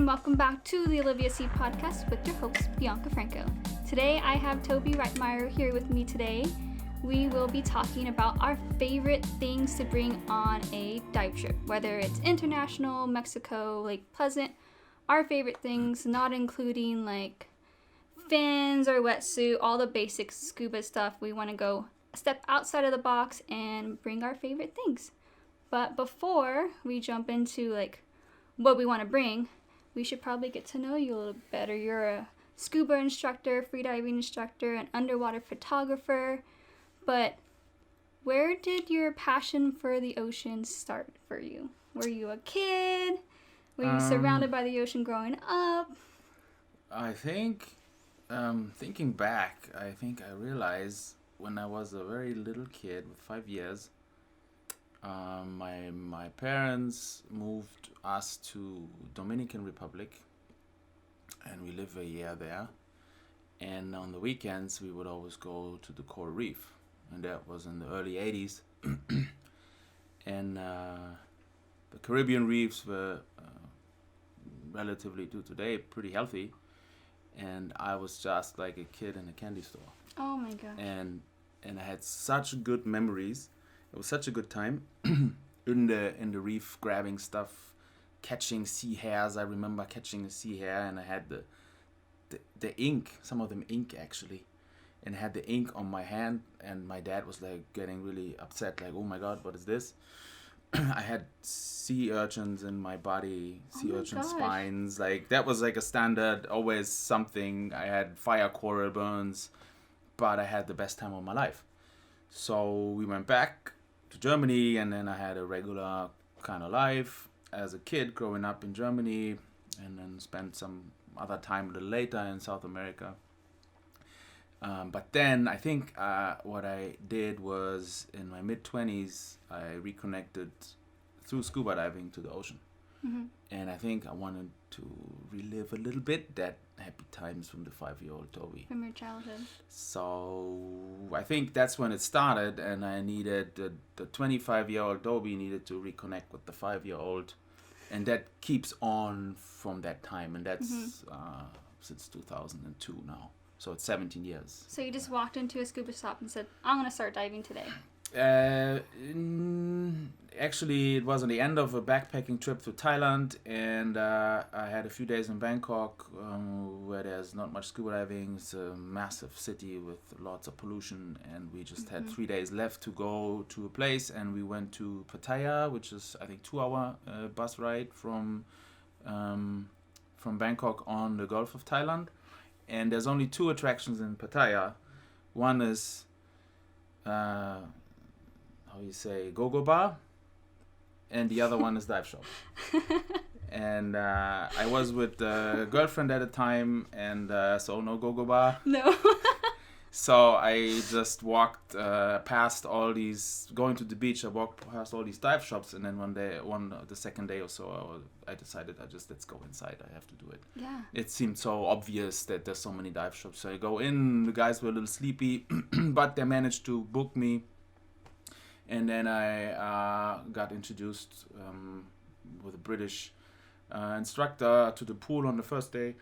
and welcome back to the OliviaSea podcast with your host, Bianca Franco. Today I have Tobias Reitmayr here with me today. We will be talking about our favorite things to bring on a dive trip, whether it's international, Mexico, Lake Pleasant. Our favorite things, not including like fins or wetsuit, all the basic scuba stuff. We want to go a step outside of the box and bring our favorite things. But before we jump into like what we want to bring, we should probably get to know you a little better. You're a scuba instructor, freediving instructor, an underwater photographer. But where did your passion for the ocean start for you? Were you a kid? Were you surrounded by the ocean growing up? I think, thinking back, I think I realized when I was a very little kid with 5 years, my parents moved us to Dominican Republic, and we lived a year there. And on the weekends, we would always go to the coral reef, and that was in the early 80s. And the Caribbean reefs were relatively to today pretty healthy, and I was just like a kid in a candy store. Oh my gosh. And I had such good memories. It was such a good time in the reef, grabbing stuff, catching sea hares. I remember catching a sea hare, and I had the ink, some of them ink actually, and I had the ink on my hand, and my dad was like getting really upset, like, oh my god, what is this? I had sea urchins in my body, sea urchin spines, like that was like a standard, always something. I had fire coral burns, but I had the best time of my life. So we went back to Germany, and then I had a regular kind of life as a kid growing up in Germany, and then spent some other time a little later in South America. But then I think what I did was in my mid-20s, I reconnected through scuba diving to the ocean. Mm-hmm. And I think I wanted to relive a little bit that happy times from the 5-year-old Toby. From your childhood. So I think that's when it started, and I needed, the 25-year-old Toby needed to reconnect with the 5-year-old. And that keeps on from that time, and that's since 2002 now. So it's 17 years. So you just walked into a scuba shop and said, I'm going to start diving today. Actually, it was on the end of a backpacking trip to Thailand, and I had a few days in Bangkok where there's not much scuba diving. It's a massive city with lots of pollution, and we just had 3 days left to go to a place, and we went to Pattaya, which is, I think, 2-hour bus ride from Bangkok on the Gulf of Thailand. And there's only 2 attractions in Pattaya. One is, go-go bar, and the other one is dive shop. And I was with a girlfriend at the time, and so no go-go bar. No. So I just walked past all these, going to the beach, I walked past all these dive shops, and then the second day or so, I decided let's go inside, I have to do it. Yeah. It seemed so obvious that there's so many dive shops. So I go in, the guys were a little sleepy, but they managed to book me. And then I got introduced with a British instructor to the pool on the first day.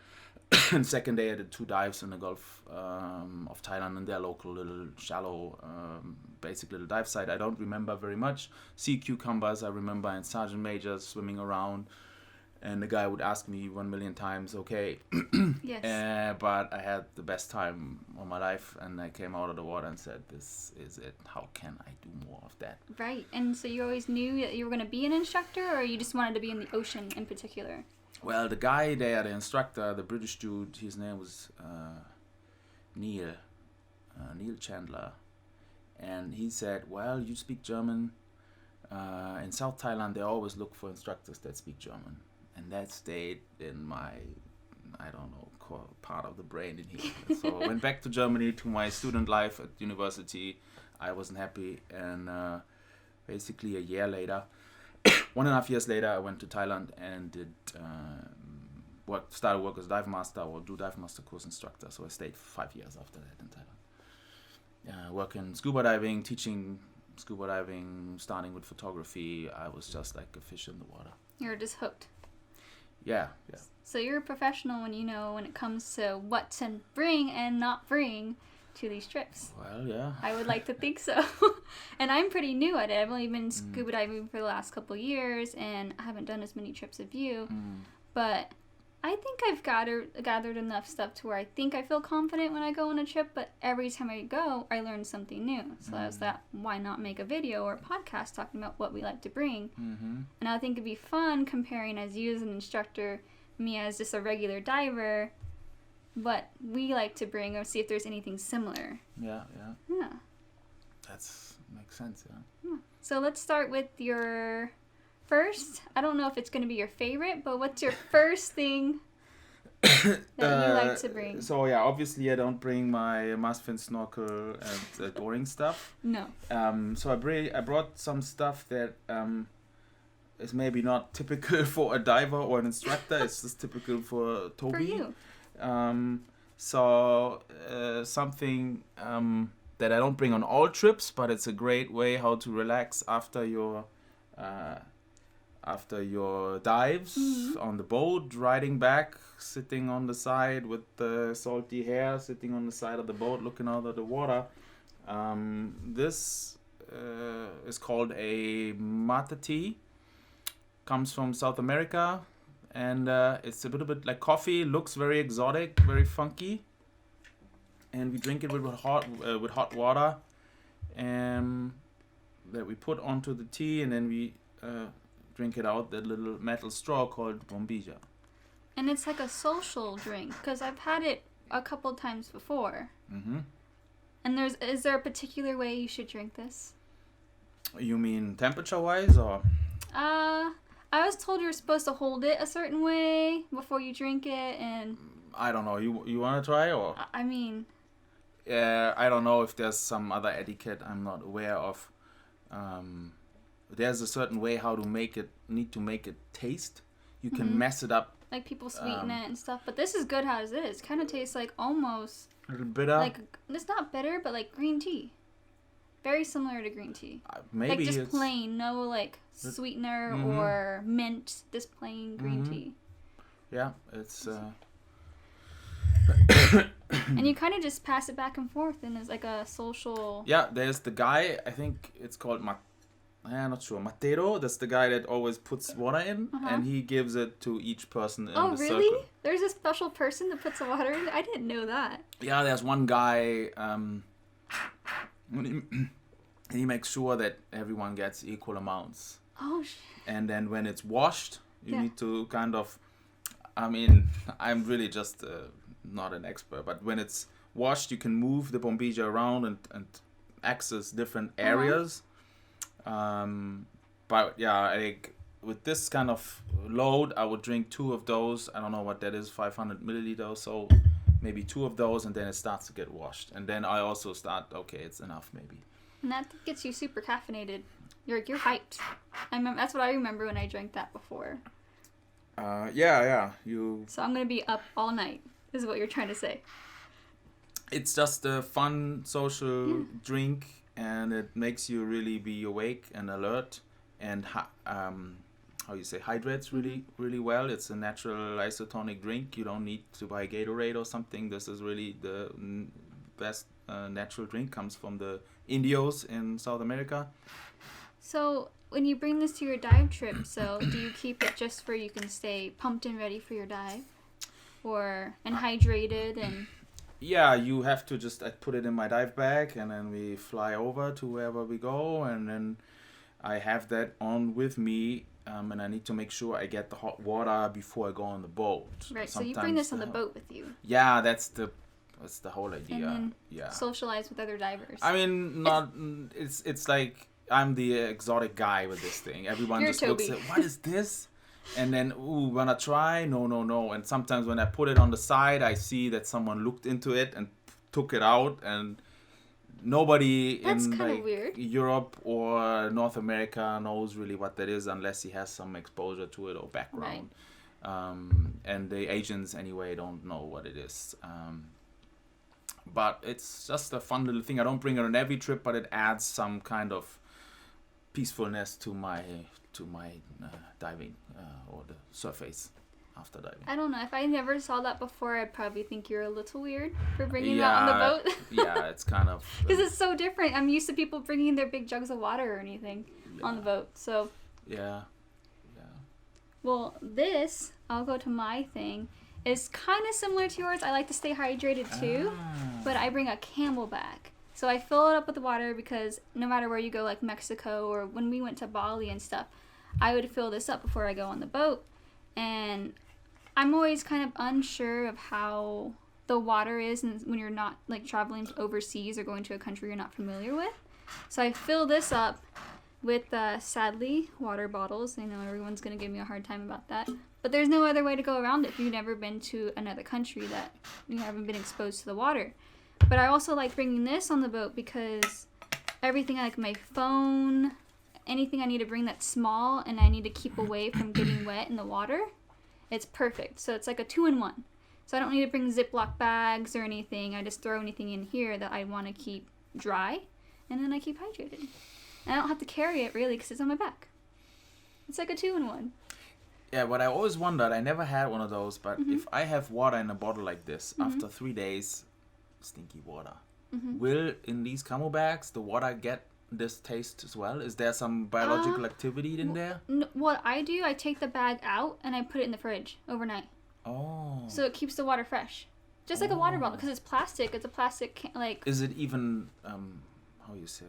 And second day I did 2 dives in the Gulf of Thailand in their local little shallow basic little dive site. I don't remember very much. Sea cucumbers I remember, and sergeant majors swimming around, and the guy would ask me 1 million times, okay. Yes. But I had the best time of my life, and I came out of the water and said, this is it, how can I do more of that? Right. And so you always knew that you were going to be an instructor, or you just wanted to be in the ocean in particular? Well, the guy there, the instructor, the British dude, his name was Neil Chandler. And he said, well, you speak German. In South Thailand, they always look for instructors that speak German. And that stayed in my, part of the brain in here. So I went back to Germany to my student life at university. I wasn't happy. And basically a year later, 1.5 years later, I went to Thailand and did started work as dive master, or do dive master course instructor. So I stayed 5 years after that in Thailand. Working scuba diving, teaching scuba diving, starting with photography. I was just like a fish in the water. You were just hooked. Yeah. So you're a professional when it comes to what to bring and not bring to these trips. Well, yeah. I would like to think so. And I'm pretty new at it. I've only been scuba diving for the last couple of years, and I haven't done as many trips as you. But I think I've gathered enough stuff to where I think I feel confident when I go on a trip, but every time I go, I learn something new. So I was that, why not make a video or a podcast talking about what we like to bring? And I think it'd be fun comparing as you as an instructor, me as just a regular diver, what we like to bring, or see if there's anything similar. Yeah. Makes sense, yeah. So let's start with your first. I don't know if it's going to be your favorite, but what's your first thing that you like to bring? So yeah, obviously I don't bring my mask fin, snorkel, and boring stuff. No. So I brought some stuff that is maybe not typical for a diver or an instructor. It's just typical for Toby. For you. Something that I don't bring on all trips, but it's a great way how to relax after your dives on the boat, riding back, sitting on the side with the salty hair, sitting on the side of the boat, looking out of the water. This is called a mate tea. Comes from South America, and it's a little bit like coffee. Looks very exotic, very funky, and we drink it with hot water, that we put onto the tea, and then we drink it out that little metal straw called bombilla. And it's like a social drink, because I've had it a couple times before. And is there a particular way you should drink this? You mean temperature-wise, or? I was told you're supposed to hold it a certain way before you drink it, and I don't know. You want to try, or? I mean, I don't know if there's some other etiquette I'm not aware of. There's a certain way how to make it taste. You can mess it up. Like people sweeten it and stuff, but this is good as it is. Kind of tastes like almost a little bitter. Like it's not bitter, but like green tea. Very similar to green tea. Maybe like just plain, no like sweetener or mint. Just plain green tea. Yeah, it's. And you kind of just pass it back and forth, and it's like a social. Yeah, there's the guy. I think it's called I'm not sure. Matero. That's the guy that always puts water in, and he gives it to each person in the circle. Oh, really? There's a special person that puts the water in? I didn't know that. Yeah, there's one guy. He makes sure that everyone gets equal amounts. Oh, shit. And then when it's washed, you need to kind of. I mean, I'm really just not an expert, but when it's washed, you can move the bombilla around and access different areas. But yeah, like with this kind of load, I would drink 2 of those. I don't know what that is, 500 milliliters. So maybe 2 of those, and then it starts to get washed. And then I also start, okay, it's enough maybe. And that gets you super caffeinated. You're hyped. That's what I remember when I drank that before. Yeah. So I'm gonna be up all night, is what you're trying to say. It's just a fun social drink, and it makes you really be awake and alert, and hydrates really well. It's a natural isotonic drink. You don't need to buy Gatorade or something. This is really the best natural drink. Comes from the Indios in South America. So when you bring this to your dive trip, so do you keep it just for you can stay pumped and ready for your dive, and hydrated and? Yeah, you have to just put it in my dive bag, and then we fly over to wherever we go, and then I have that on with me, and I need to make sure I get the hot water before I go on the boat. Right, so you bring this on the boat with you. Yeah, that's the whole idea. And then socialize with other divers. I mean, it's like I'm the exotic guy with this thing. Everyone just Toby. looks at, what is this? And then, wanna try? No. And sometimes when I put it on the side, I see that someone looked into it and took it out, and nobody in like Europe or North America knows really what that is unless he has some exposure to it or background. Right. And the Asians anyway don't know what it is. But it's just a fun little thing. I don't bring it on every trip, but it adds some kind of peacefulness to my diving or the surface after diving. I don't know. If I never saw that before, I'd probably think you're a little weird for bringing that on the boat. Yeah, it's kind of... Because it's so different. I'm used to people bringing their big jugs of water or anything on the boat. So... Yeah. Well, this, I'll go to my thing, is kind of similar to yours. I like to stay hydrated too, but I bring a Camelback. So I fill it up with water because no matter where you go, like Mexico or when we went to Bali and stuff, I would fill this up before I go on the boat. And I'm always kind of unsure of how the water is when you're not like traveling overseas or going to a country you're not familiar with. So I fill this up with, sadly, water bottles. I know everyone's going to give me a hard time about that. But there's no other way to go around it if you've never been to another country that you haven't been exposed to the water. But I also like bringing this on the boat because everything, like my phone, anything I need to bring that's small and I need to keep away from getting wet in the water, it's perfect. So it's like a 2-in-1. So I don't need to bring Ziploc bags or anything. I just throw anything in here that I want to keep dry, and then I keep hydrated. And I don't have to carry it, really, because it's on my back. It's like a 2-in-1. Yeah, what I always wondered, I never had one of those, but if I have water in a bottle like this, after 3 days, stinky water, will, in these Camelbacks, the water get this taste as well? Is there some biological activity in there? What I do, I take the bag out and I put it in the fridge overnight. Oh. So it keeps the water fresh. Just like a water bottle, because it's plastic. It's a plastic, like... Is it even, how you say,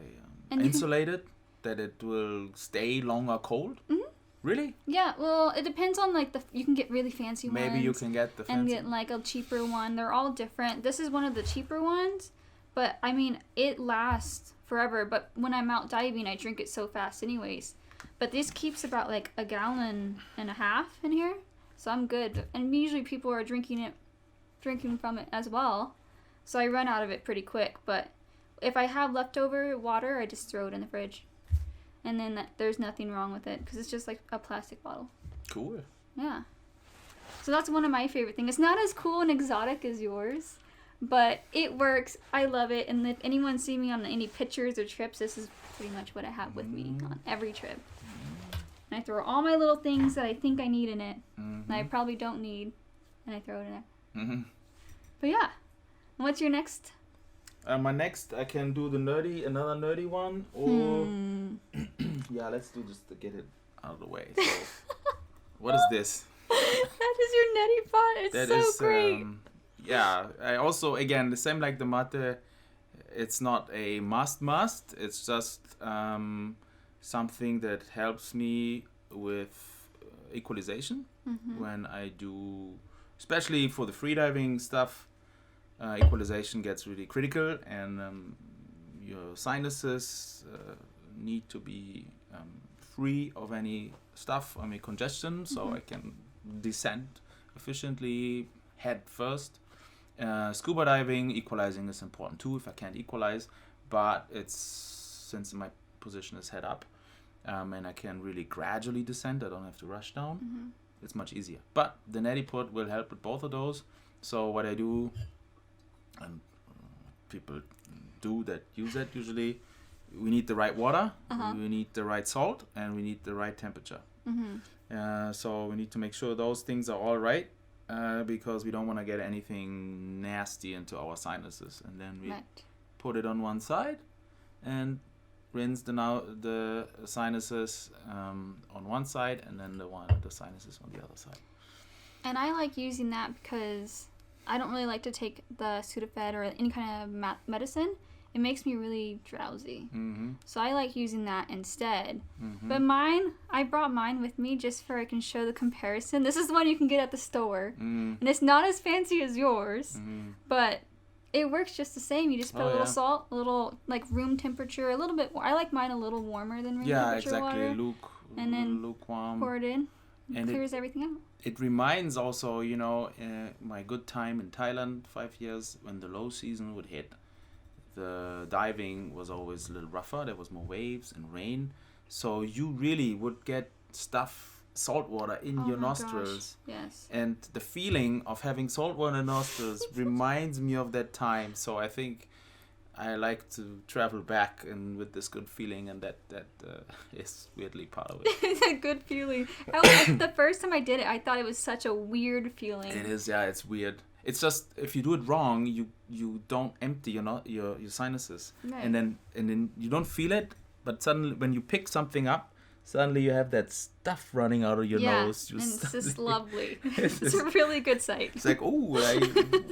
And insulated? That it will stay longer cold? Mm-hmm. Really? Yeah, well, it depends on, like, you can get really fancy ones. Maybe you can get the fancy. And get, like, a cheaper one. They're all different. This is one of the cheaper ones. But, I mean, it lasts forever. But when I'm out diving, I drink it so fast anyways. But this keeps about, like, 1.5 gallons in here. So I'm good. And usually people are drinking from it as well. So I run out of it pretty quick. But if I have leftover water, I just throw it in the fridge. And then there's nothing wrong with it because it's just like a plastic bottle. Cool. Yeah. So that's one of my favorite things. It's not as cool and exotic as yours, but it works. I love it. And if anyone see me on any pictures or trips, this is pretty much what I have with me on every trip. And I throw all my little things that I think I need in it that I probably don't need, and I throw it in there. But yeah. What's your next? My next, I can do another nerdy one, or yeah, let's do just to get it out of the way. So, what is this? That is your neti pot. It's so great. Yeah, I also, again, the same like the mate, it's not a must. It's just something that helps me with equalization when I do, especially for the freediving stuff. Equalization gets really critical, and your sinuses need to be free of any stuff, congestion, so I can descend efficiently head first. Scuba diving, equalizing is important too if I can't equalize, but since my position is head up, and I can really gradually descend, I don't have to rush down, it's much easier. But the neti pot will help with both of those. So what I do, and people do that use it usually, we need the right water, we need the right salt, and we need the right temperature. So we need to make sure those things are all right, because we don't want to get anything nasty into our sinuses. And then we put it on one side and rinse the sinuses on one side, and then the sinuses on the other side. And I like using that because I don't really like to take the Sudafed or any kind of medicine. It makes me really drowsy. So I like using that instead. But I brought mine with me just so I can show the comparison. This is the one you can get at the store. And it's not as fancy as yours, but it works just the same. You just put a little salt, a little like room temperature, a little bit. I like mine a little warmer than room temperature water. And then lukewarm. Pour it in. And clears everything out. It reminds also, my good time in Thailand, 5 years, when the low season would hit. The diving was always a little rougher. There was more waves and rain. So you really would get salt water in your nostrils. Gosh. Yes. And the feeling of having salt water in the nostrils reminds me of that time. So I think I like to travel back and with this good feeling, and that is weirdly part of it. It's a good feeling. The first time I did it, I thought it was such a weird feeling. It is, yeah, it's weird. It's just if you do it wrong, you don't empty your sinuses, Right. and then you don't feel it, but suddenly when you pick something up, suddenly you have that stuff running out of your nose. And it's just lovely. It's It's a really good sight. It's like,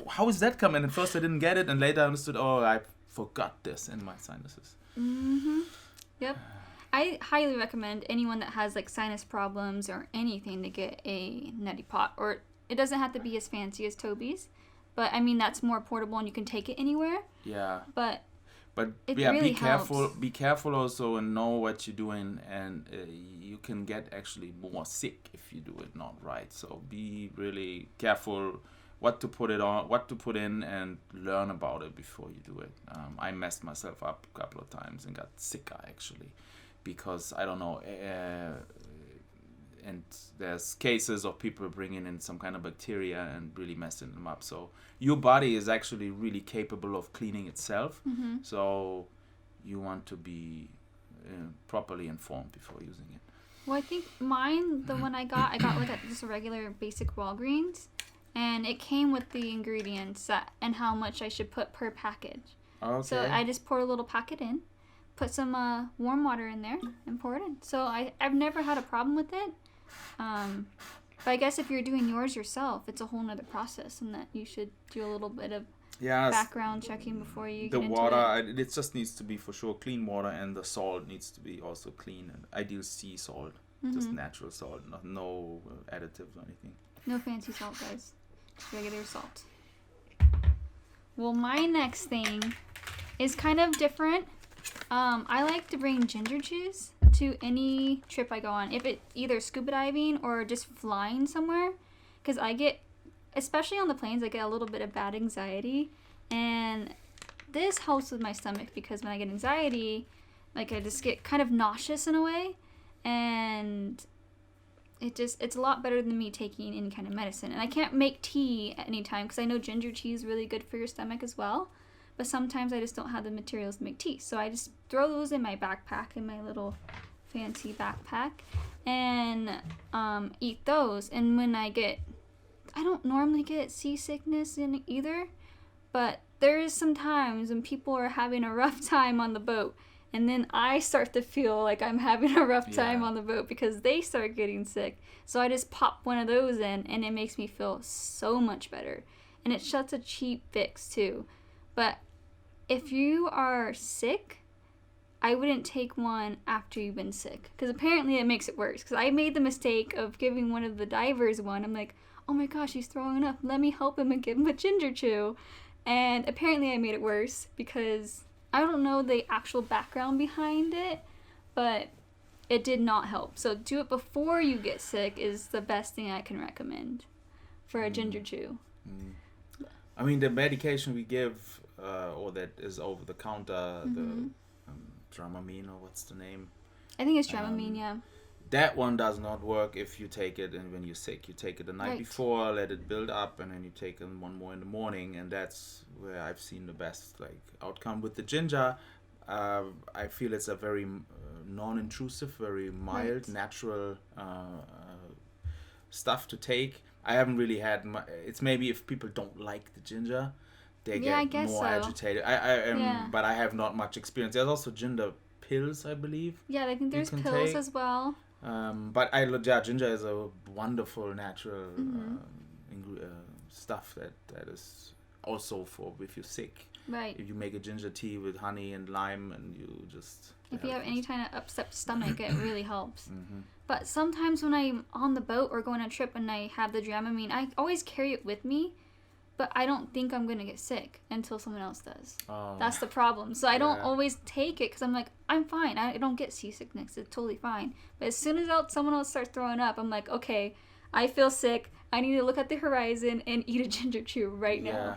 how is that coming? And at first I didn't get it, and later I understood, I forgot this in my sinuses. Mm-hmm. Yep. I highly recommend anyone that has like sinus problems or anything to get a neti pot. Or it doesn't have to be as fancy as Toby's, but I mean that's more portable and you can take it anywhere. Yeah. But it yeah, really be careful. helps. Be careful also and know what you're doing, and you can get actually more sick if you do it not right. So be really careful what to put it on, what to put in, and learn about it before you do it. I messed myself up a couple of times and got sicker actually, because I don't know. And there's cases of people bringing in some kind of bacteria and really messing them up. So your body is actually really capable of cleaning itself. Mm-hmm. So you want to be properly informed before using it. Well, I think mine, the one I got like just a regular basic Walgreens, and it came with the ingredients and how much I should put per package. Okay. So I just pour a little packet in, put some warm water in there, and pour it in. So I've never had a problem with it. But I guess if you're doing yours yourself, it's a whole nother process, and that you should do a little bit of background checking before you get into water, it. it just needs to be for sure clean water, and the salt needs to be also clean and ideal sea salt, just natural salt, no additives or anything. No fancy salt, guys. Just regular salt. Well, my next thing is kind of different. I like to bring ginger juice to any trip I go on. If it either scuba diving or just flying somewhere, because I get, especially on the planes, I get a little bit of bad anxiety, and this helps with my stomach because when I get anxiety, like I just get kind of nauseous in a way, and it's a lot better than me taking any kind of medicine. And I can't make tea at any time because I know ginger tea is really good for your stomach as well. But sometimes I just don't have the materials to make tea. So I just throw those in my backpack, in my little fancy backpack, and eat those. And when I don't normally get seasickness in either, but there is some times when people are having a rough time on the boat. And then I start to feel like I'm having a rough time on the boat because they start getting sick. So I just pop one of those in, and it makes me feel so much better. And it's such a cheap fix, too. But if you are sick, I wouldn't take one after you've been sick. Because apparently it makes it worse. Because I made the mistake of giving one of the divers one. I'm like, oh my gosh, he's throwing up. Let me help him and give him a ginger chew. And apparently I made it worse because I don't know the actual background behind it, but it did not help. So do it before you get sick is the best thing I can recommend for a ginger chew. I mean, the medication we give, or that is over the counter, the Dramamine, or what's the name? I think it's Dramamine, yeah. That one does not work if you take it and when you're sick. You take it the night before, let it build up, and then you take it one more in the morning, and that's where I've seen the best outcome. With the ginger, I feel it's a very non-intrusive, very mild, natural stuff to take. I haven't really had it's maybe if people don't like the ginger, they get more agitated. But I have not much experience. There's also ginger pills, I believe. Yeah, I think there's pills as well. But ginger is a wonderful natural stuff that is also for if you're sick. Right. If you make a ginger tea with honey and lime, and you just if you have any kind of upset stomach, it really helps. But sometimes when I'm on the boat or going on a trip and I have the Dramamine, I always carry it with me. But I don't think I'm going to get sick until someone else does. Oh. That's the problem. So I don't always take it because I'm like, I'm fine. I don't get seasickness. It's totally fine. But as soon as someone else starts throwing up, I'm like, okay, I feel sick. I need to look at the horizon and eat a ginger chew right now. Yeah.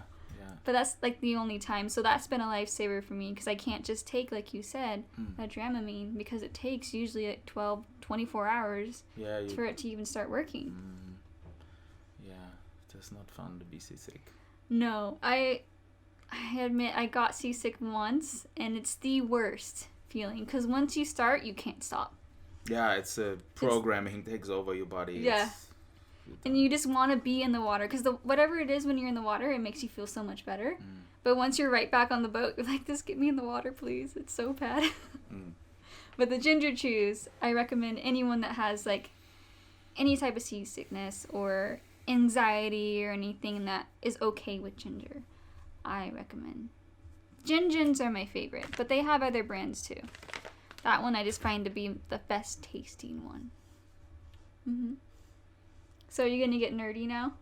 But that's like the only time. So that's been a lifesaver for me because I can't just take, like you said, a Dramamine because it takes usually 12, 24 hours for it to even start working. It's not fun to be seasick. No, I I admit I got seasick once, and it's the worst feeling because once you start, you can't stop. Yeah, it's programming takes over your body. Yeah. And you just want to be in the water because whatever it is when you're in the water, it makes you feel so much better. But once you're right back on the boat, you're like, just get me in the water, please. It's so bad. But the ginger chews, I recommend anyone that has like any type of seasickness or anxiety or anything that is okay with ginger. I recommend. Gin-gins are my favorite, but they have other brands too. That one I just find to be the best tasting one. So are you gonna get nerdy now?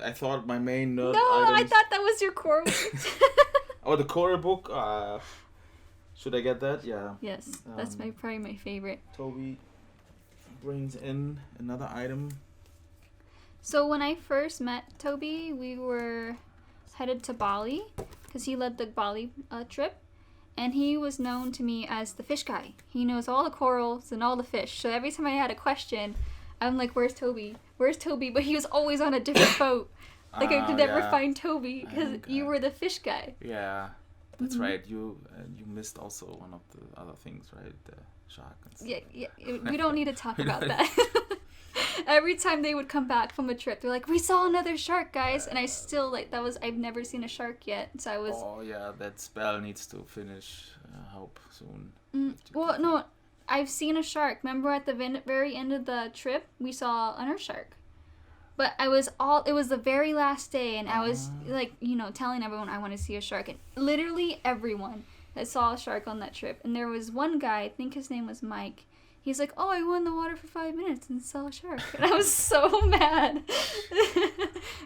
I thought my main nerd No, items... I thought that was your core. Oh, the core book? Should I get that? Yeah. Yes, that's probably my favorite. Toby brings in another item. So when I first met Toby, we were headed to Bali because he led the Bali trip. And he was known to me as the fish guy. He knows all the corals and all the fish. So every time I had a question, I'm like, where's Toby? Where's Toby? But he was always on a different boat. Like I could never find Toby because you were the fish guy. Yeah, that's right. You missed also one of the other things, right? The shark. Yeah. We don't need to talk about that. Every time they would come back from a trip, they're like, we saw another shark, guys. And I still, I've never seen a shark yet. So I was... Oh, yeah, that spell needs to finish, I hope, soon. Well, no, I've seen a shark. Remember at the very end of the trip, we saw another shark. But it was the very last day, and I was, telling everyone I want to see a shark. And literally everyone that saw a shark on that trip. And there was one guy, I think his name was Mike. He's like, oh, I went in the water for 5 minutes and saw a shark. And I was so mad.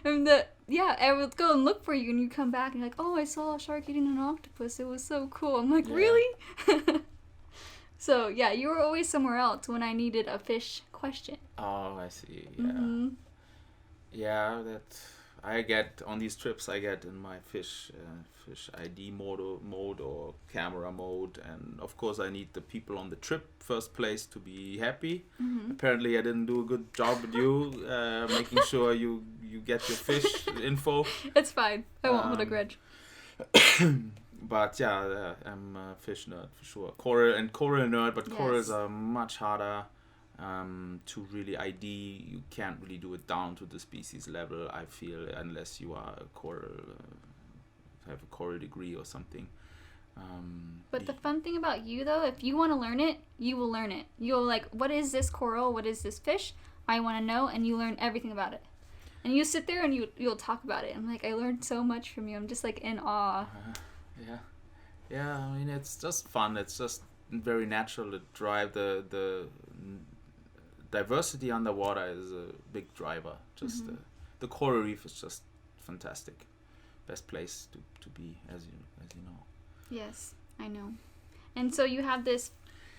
And I would go and look for you, and you come back, and you're like, oh, I saw a shark eating an octopus. It was so cool. I'm like, really? So, yeah, you were always somewhere else when I needed a fish question. Oh, I see. Yeah. Yeah, that I get on these trips. I get in my fish ID mode or camera mode, and of course I need the people on the trip first place to be happy. Apparently I didn't do a good job with you making sure you get your fish info. It's fine. I won't hold a grudge. But yeah, I'm a fish nerd for sure. Coral nerd, but corals are much harder to really ID. You can't really do it down to the species level, I feel, unless you are a coral, have a coral degree or something. But the fun thing about you, though, if you want to learn it, you will learn it. You'll like, what is this coral? What is this fish? I want to know, and you learn everything about it. And you sit there and you'll talk about it. I'm like, I learned so much from you. I'm just like in awe. Yeah. I mean, it's just fun. It's just very natural to drive the diversity underwater is a big driver. Just the coral reef is just fantastic. Best place to be, as you know. Yes, I know. And so you have this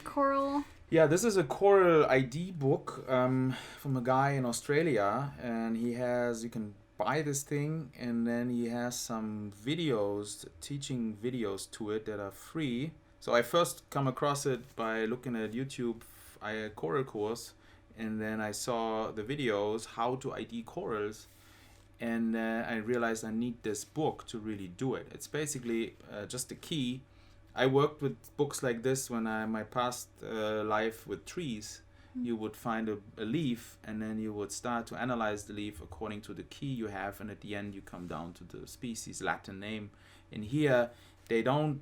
coral... Yeah, this is a coral ID book from a guy in Australia, and you can buy this thing, and then he has some videos, teaching videos to it that are free. So I first come across it by looking at YouTube, a coral course, and then I saw the videos, how to ID corals, and I realized I need this book to really do it. It's basically just the key. I worked with books like this when my past life with trees. You would find a leaf, and then you would start to analyze the leaf according to the key you have, and at the end you come down to the species Latin name. In here, they don't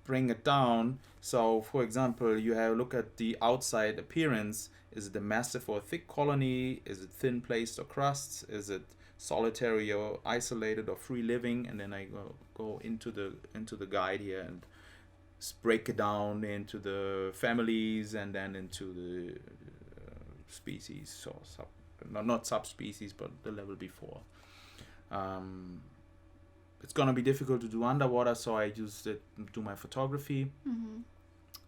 bring it down. So, for example, you have look at the outside appearance. Is it a massive or thick colony? Is it thin placed or crusts? Is it solitary or isolated or free living? And then I go into the guide here and break it down into the families and then into the species, so not subspecies, but the level before. It's gonna be difficult to do underwater, so I used it to do my photography.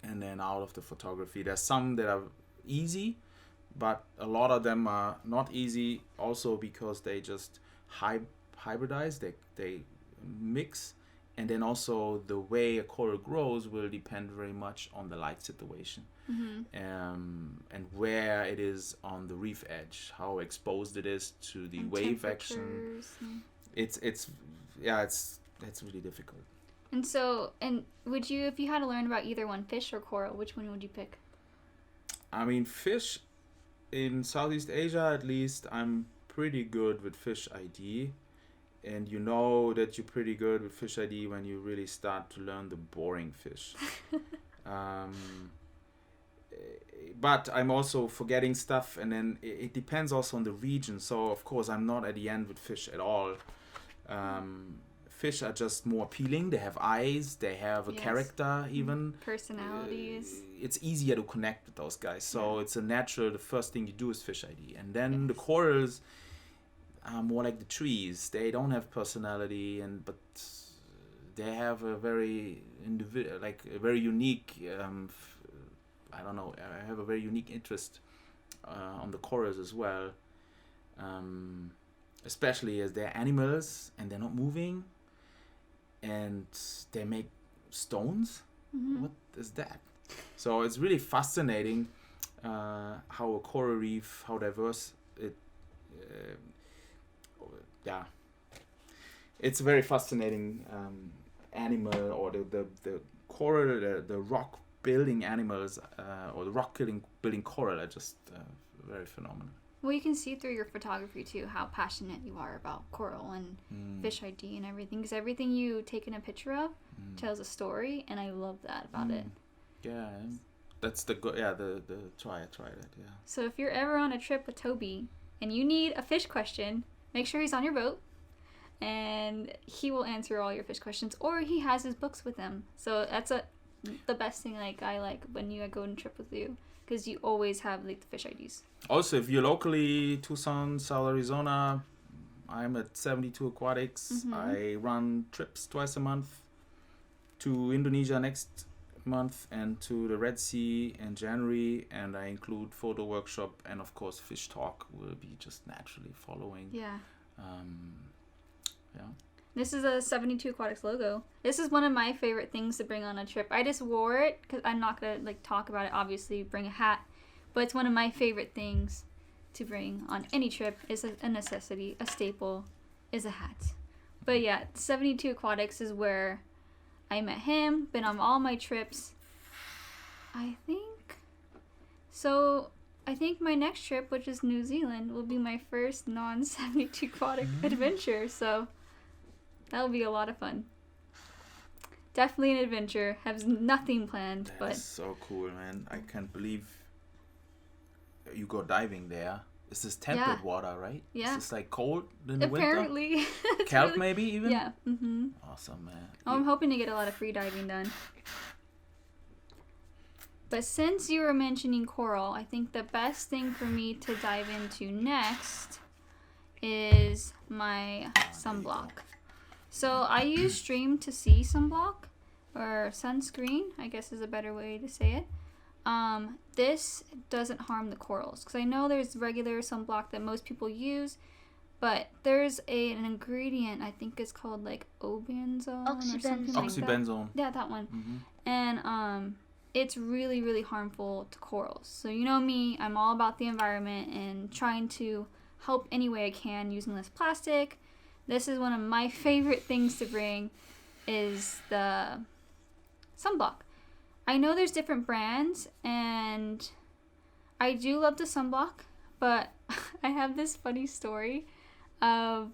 And then out of the photography, there's some that are easy, but a lot of them are not easy also because they just hybridize, they mix. And then also the way a coral grows will depend very much on the light situation, and where it is on the reef edge, how exposed it is to the wave action. It's That's really difficult. And so, would you, if you had to learn about either one, fish or coral, which one would you pick? I mean, fish, in Southeast Asia at least, I'm pretty good with fish ID. And you know that you're pretty good with fish ID when you really start to learn the boring fish. But I'm also forgetting stuff, and then it depends also on the region. So, of course, I'm not at the end with fish at all. Fish are just more appealing. They have eyes. They have a character, even. Personalities. It's easier to connect with those guys. So it's a natural, the first thing you do is fish ID. And then the corals are more like the trees. They don't have personality, but they have a very a very unique, I don't know, I have a very unique interest on the corals as well. Especially as they're animals and they're not moving. And they make stones. What is that? So it's really fascinating how a coral reef, how diverse it. It's a very fascinating animal, or the coral, the rock building animals, or the rock building coral are just very phenomenal. Well, you can see through your photography, too, how passionate you are about coral and fish ID and everything. Because everything you take in a picture of tells a story, and I love that about it. Yeah, that's the try it, yeah. So if you're ever on a trip with Toby and you need a fish question, make sure he's on your boat, and he will answer all your fish questions, or he has his books with him. So that's the best thing I like when you go on a trip with you. Because you always have the fish IDs. Also, if you're locally Tucson, South Arizona, I'm at 72 Aquatics. I run trips twice a month to Indonesia next month and to the Red Sea in January. And I include photo workshop, and of course fish talk will be just naturally following. Yeah. Yeah. This is a 72 Aquatics logo. This is one of my favorite things to bring on a trip. I just wore it because I'm not going to talk about it, obviously, bring a hat. But it's one of my favorite things to bring on any trip. Is a necessity, a staple, is a hat. But yeah, 72 Aquatics is where I met him, been on all my trips. I think my next trip, which is New Zealand, will be my first non-72 Aquatic adventure. So that'll be a lot of fun. Definitely an adventure. Have nothing planned, but that's so cool, man. I can't believe you go diving there. It's this temperate water, right? Yeah. It's just cold in the apparently. Winter. Kelp maybe even? Yeah. Awesome, man. I'm hoping to get a lot of free diving done. But since you were mentioning coral, I think the best thing for me to dive into next is my sunblock. So I use Stream to See sunblock, or sunscreen, I guess is a better way to say it. This doesn't harm the corals, because I know there's regular sunblock that most people use, but there's an ingredient, I think it's called obenzone or something like that. Oxybenzone. Yeah, that one. And it's really, really harmful to corals. So you know me, I'm all about the environment and trying to help any way I can using less plastic. This is one of my favorite things to bring, is the sunblock. I know there's different brands, and I do love the sunblock, but I have this funny story of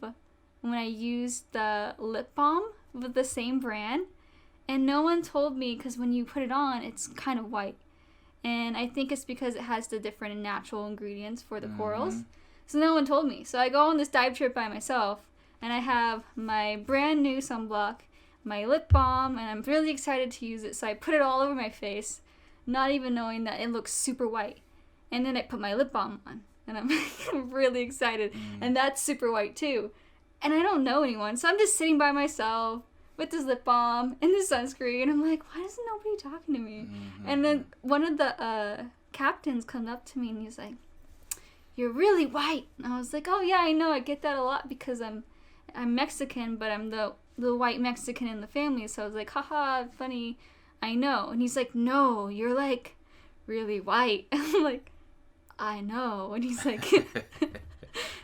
when I used the lip balm with the same brand, and no one told me, because when you put it on, it's kind of white. And I think it's because it has the different natural ingredients for the corals. So no one told me. So I go on this dive trip by myself, and I have my brand new sunblock, my lip balm, and I'm really excited to use it. So I put it all over my face, not even knowing that it looks super white. And then I put my lip balm on, and I'm really excited. And that's super white too. And I don't know anyone, so I'm just sitting by myself with this lip balm and this sunscreen, and I'm like, why isn't nobody talking to me? And then one of the captains comes up to me, and he's like, "You're really white." And I was like, "Oh yeah, I know. I get that a lot because I'm Mexican, but I'm the white Mexican in the family." So I was like, haha, funny, I know. And he's like, "No, you're really white." I'm like, "I know." And he's like,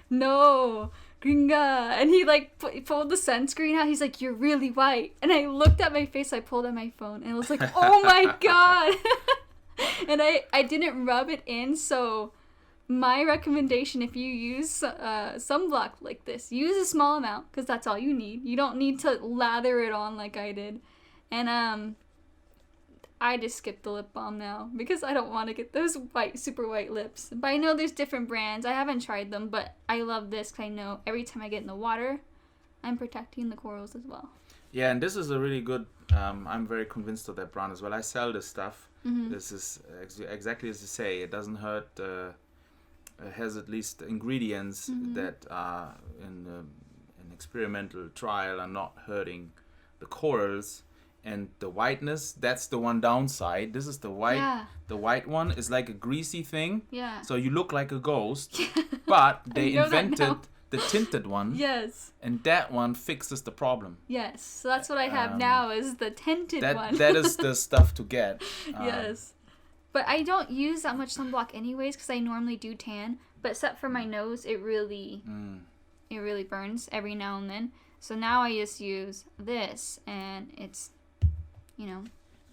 "No, Gringa. And he like pulled the sunscreen out. He's like, you're really white. And I looked at my face. I pulled out my phone and I was like, oh my God. And I didn't rub it in. So my recommendation, if you use sunblock like this, use a small amount because that's all you need. You don't need to lather it on like I did. And I just skipped the lip balm now because I don't want to get those super white lips. But I know there's different brands. I haven't tried them, but I love this because I know every time I get in the water, I'm protecting the corals as well. Yeah, and this is a really good, I'm very convinced of that brand as well. I sell this stuff. Mm-hmm. This is exactly as you say. It doesn't hurt, it has at least ingredients that are in an experimental trial are not hurting the corals. And the whiteness, that's the one downside. This is the white. Yeah. The white one is like a greasy thing. Yeah. So you look like a ghost. But they invented the tinted one. Yes. And that one fixes the problem. Yes. So that's what I have now is the tinted one. That is the stuff to get. Yes. But I don't use that much sunblock anyways because I normally do tan. But except for my nose, it really burns every now and then. So now I just use this and it's...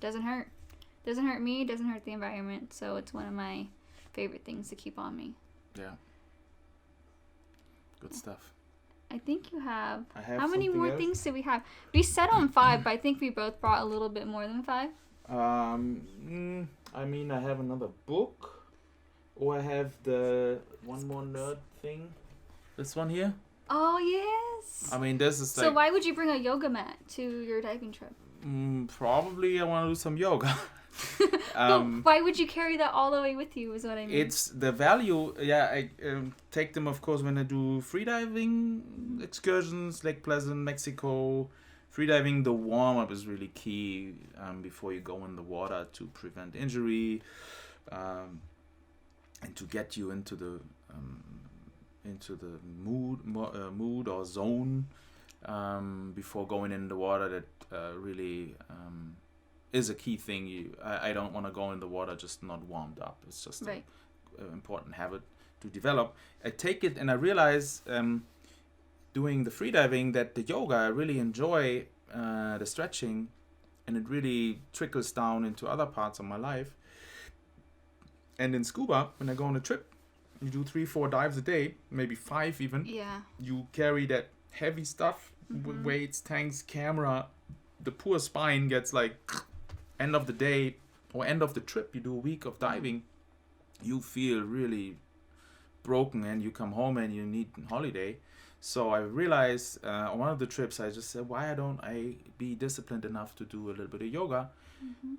doesn't hurt. Doesn't hurt me, doesn't hurt the environment. So it's one of my favorite things to keep on me. Yeah. Good stuff. I think you have... How many more things do we have? We set on 5, but I think we both brought a little bit more than 5. I have another book. Or I have the one more nerd thing. This one here. Oh, yes. This is like... So why would you bring a yoga mat to your diving trip? Probably I want to do some yoga. But why would you carry that all the way with you is what I mean. It's the value. Yeah, I take them, of course, when I do freediving excursions, Lake Pleasant, Mexico. Freediving, the warm-up is really key before you go in the water to prevent injury and to get you into the mood or zone before going in the water. That really is a key thing. I don't want to go in the water just not warmed up. It's just an important habit to develop. I take it and I realize doing the freediving that the yoga, I really enjoy the stretching, and it really trickles down into other parts of my life. And in scuba, when I go on a trip, you do 3-4 dives a day, maybe 5 even. Yeah. You carry that heavy stuff, weights, tanks, camera. The poor spine gets like, end of the day or end of the trip, you do a week of diving, you feel really broken and you come home and you need a holiday. So I realized on one of the trips, I just said, why don't I be disciplined enough to do a little bit of yoga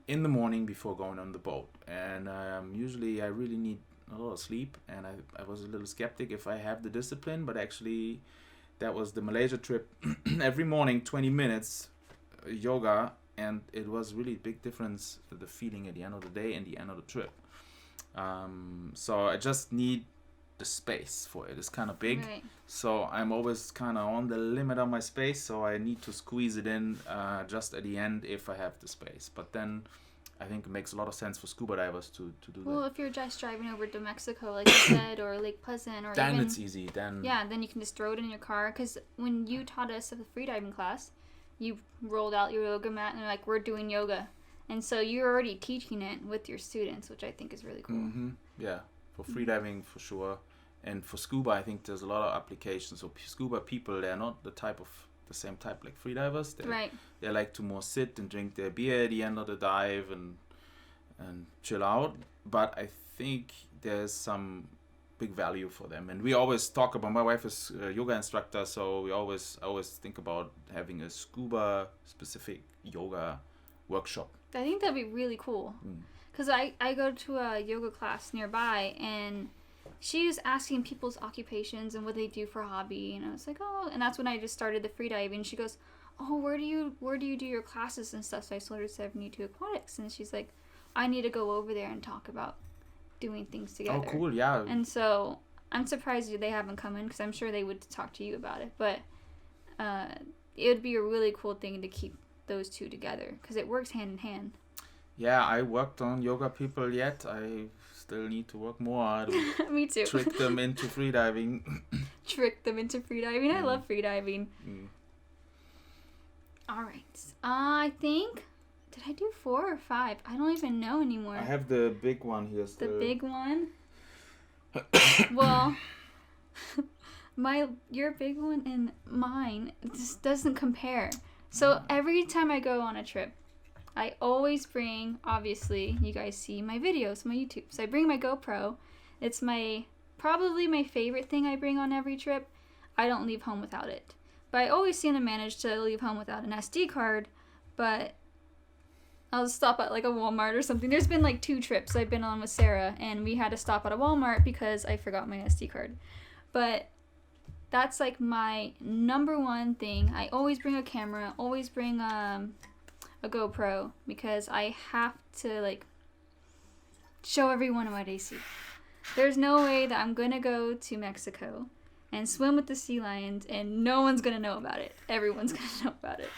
in the morning before going on the boat? And usually I really need a lot of sleep, and I was a little skeptic if I have the discipline, but actually that was the Malaysia trip. Every morning 20 minutes yoga, and it was really big difference, the feeling at the end of the day and the end of the trip. So I just need the space for it. It's kind of big, so I'm always kind of on the limit of my space, so I need to squeeze it in just at the end if I have the space. But then I think it makes a lot of sense for scuba divers to do that. Well, if you're just driving over to Mexico, like you said, or Lake Pleasant, or then it's easy. Then you can just throw it in your car. Because when you taught us at the freediving class, you rolled out your yoga mat and you're like, we're doing yoga, and so you're already teaching it with your students, which I think is really cool. Yeah, for freediving for sure, and for scuba, I think there's a lot of applications. So scuba people, they're not the same type like freedivers. They like to more sit and drink their beer at the end of the dive and chill out. But I think there's some big value for them, and we always talk about. My wife is a yoga instructor, so we always think about having a scuba specific yoga workshop. I think that'd be really cool, because I go to a yoga class nearby, and she was asking people's occupations and what they do for a hobby, and I was like, oh, and that's when I just started the freediving. She goes, oh, where do you do your classes and stuff? So I told her 72 Aquatics, and she's like, I need to go over there and talk about doing things together. Oh, cool, yeah. And so I'm surprised they haven't come in, because I'm sure they would talk to you about it, but it would be a really cool thing to keep those two together, because it works hand in hand. Yeah, I worked on yoga people yet. I still need to work more to Me too. trick them into freediving. Trick them into freediving. I love freediving. Mm. All right. I think, did I do 4 or 5? I don't even know anymore. I have the big one here still. The big one? Well, your big one and mine just doesn't compare. So every time I go on a trip, I always bring, obviously, you guys see my videos, my YouTube. So I bring my GoPro. It's probably my favorite thing I bring on every trip. I don't leave home without it. But I always seem to manage to leave home without an SD card. But I'll stop at like a Walmart or something. There's been like 2 trips I've been on with Sarah, and we had to stop at a Walmart because I forgot my SD card. But that's like my number one thing. I always bring a camera, always bring a GoPro, because I have to like show everyone what I see. There's no way that I'm gonna go to Mexico and swim with the sea lions and no one's gonna know about it. Everyone's gonna know about it.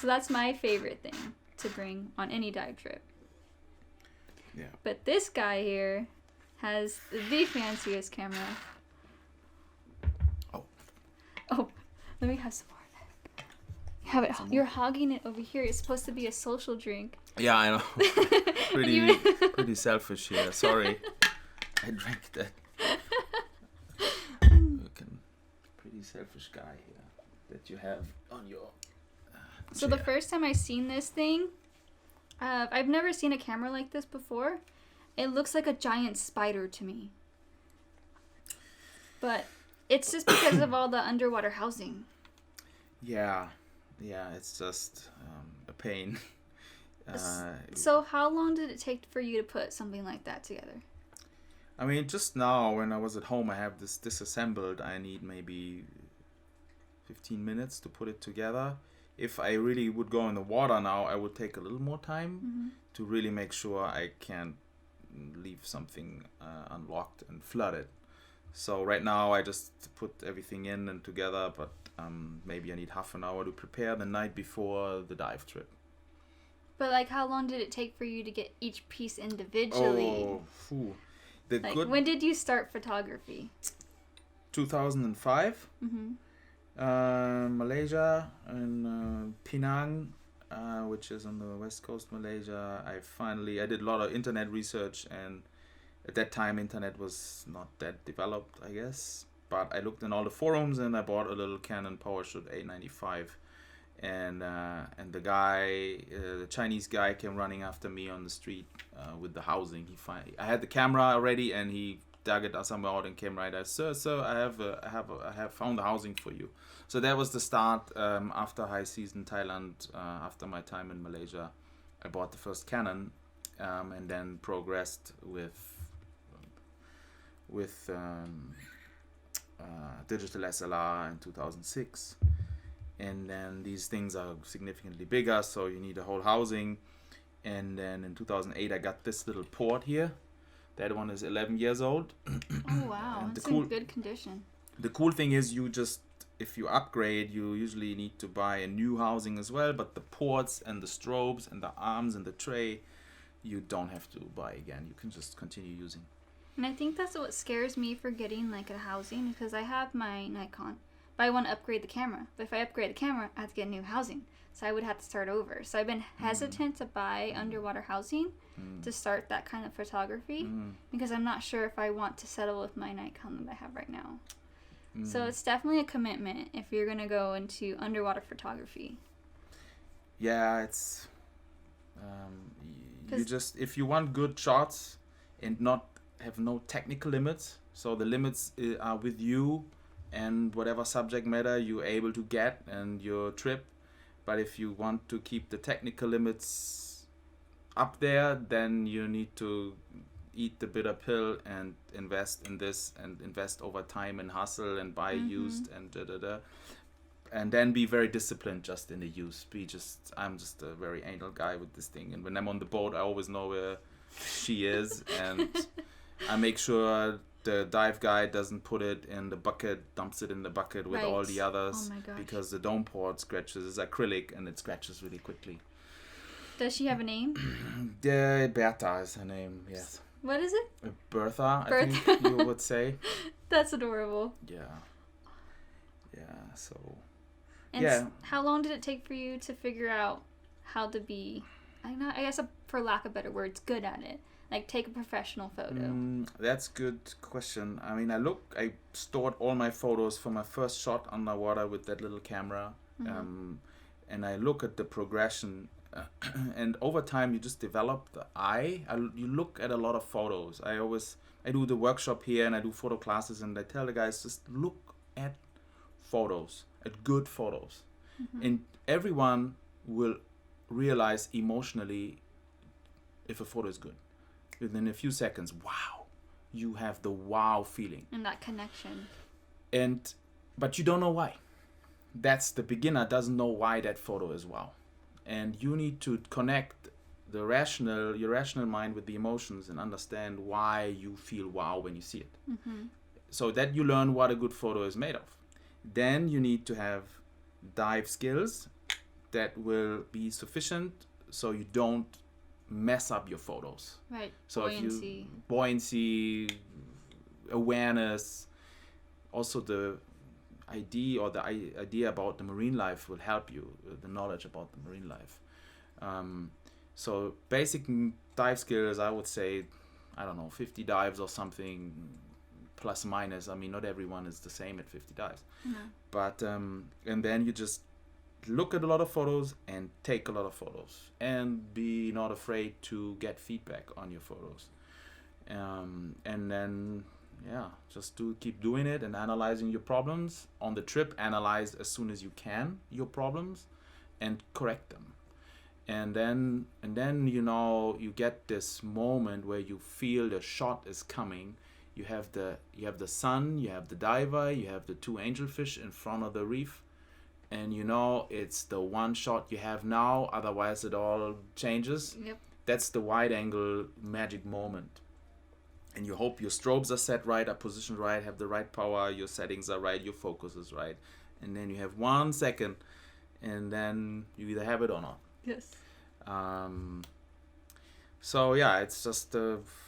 So that's my favorite thing to bring on any dive trip. Yeah. But this guy here has the fanciest camera. Oh, let me have some more of that. Have it. You're hogging it over here. It's supposed to be a social drink. Yeah, I know. Pretty selfish here. Sorry, I drank that. Pretty selfish guy here that you have on your. So the first time I seen this thing, I've never seen a camera like this before. It looks like a giant spider to me. But it's just because of all the underwater housing. Yeah, it's just a pain. So how long did it take for you to put something like that together? I mean, just now when I was at home, I have this disassembled. I need maybe 15 minutes to put it together. If I really would go in the water now, I would take a little more time to really make sure I can't leave something unlocked and flooded. So right now I just put everything in and together, but maybe I need half an hour to prepare the night before the dive trip. But like, how long did it take for you to get each piece individually? When did you start photography? 2005. Malaysia and Penang, which is on the west coast Malaysia. I did a lot of internet research, and at that time internet was not that developed, I guess, but I looked in all the forums and I bought a little Canon PowerShoot 895, and the guy, the Chinese guy, came running after me on the street with the housing. I had the camera already, and he dug it somewhere out and came right at, sir, I have found the housing for you. So that was the start. After high season Thailand, after my time in Malaysia, I bought the first Canon, and then progressed with digital SLR in 2006. And then these things are significantly bigger, so you need a whole housing. And then in 2008, I got this little port here. That one is 11 years old. Oh, wow. It's in good condition. The cool thing is if you upgrade, you usually need to buy a new housing as well. But the ports and the strobes and the arms and the tray, you don't have to buy again. You can just continue using. And I think that's what scares me for getting like a housing, because I have my Nikon, but I want to upgrade the camera. But if I upgrade the camera, I have to get a new housing. So I would have to start over. So I've been hesitant to buy underwater housing to start that kind of photography, because I'm not sure if I want to settle with my Nikon that I have right now. So it's definitely a commitment if you're going to go into underwater photography. Yeah, it's if you want good shots and not have no technical limits, so the limits are with you and whatever subject matter you're able to get and your trip. But if you want to keep the technical limits up there, then you need to eat the bitter pill and invest in this and invest over time and hustle and buy used and and then be very disciplined just in the use. I'm just a very anal guy with this thing, and when I'm on the boat, I always know where she is, and I make sure the dive guy doesn't put it in the bucket, dumps it in the bucket with all the others, because the dome port scratches. It's acrylic and it scratches really quickly. Does she have a name? Bertha is her name, yes. What is it? Bertha, I Bertha. think you would say. That's adorable. Yeah. Yeah, so... And yeah. How long did it take for you to figure out how to be, I guess for lack of better words, good at it? Like, take a professional photo. That's a good question. I mean, I stored all my photos from my first shot underwater with that little camera. And I look at the progression. And over time, you just develop the eye. You look at a lot of photos. I do the workshop here and I do photo classes, and I tell the guys, just look at photos, at good photos. And everyone will realize emotionally if a photo is good. Within a few seconds, wow, you have the wow feeling. And that connection. But you don't know why. That's the beginner doesn't know why that photo is wow. And you need to connect your rational mind with the emotions and understand why you feel wow when you see it. So that you learn what a good photo is made of. Then you need to have dive skills that will be sufficient so you don't mess up your photos. Right. So buoyancy, awareness, also the idea about the marine life will help you, the knowledge about the marine life. So basic dive skills, I would say, 50 dives or something, plus minus. I mean, not everyone is the same at 50 dives. But and then you just look at a lot of photos and take a lot of photos and be not afraid to get feedback on your photos. And then just keep doing it and analyzing your problems on the trip. Analyze as soon as you can your problems and correct them. And then you get this moment where you feel the shot is coming. You have the sun, you have the diver, you have the two angelfish in front of the reef, and it's the one shot you have now, otherwise it all changes. Yep. That's the wide angle magic moment. And you hope your strobes are set right, are positioned right, have the right power, your settings are right, your focus is right. And then you have 1 second, and then you either have it or not. Yes. So yeah, it's just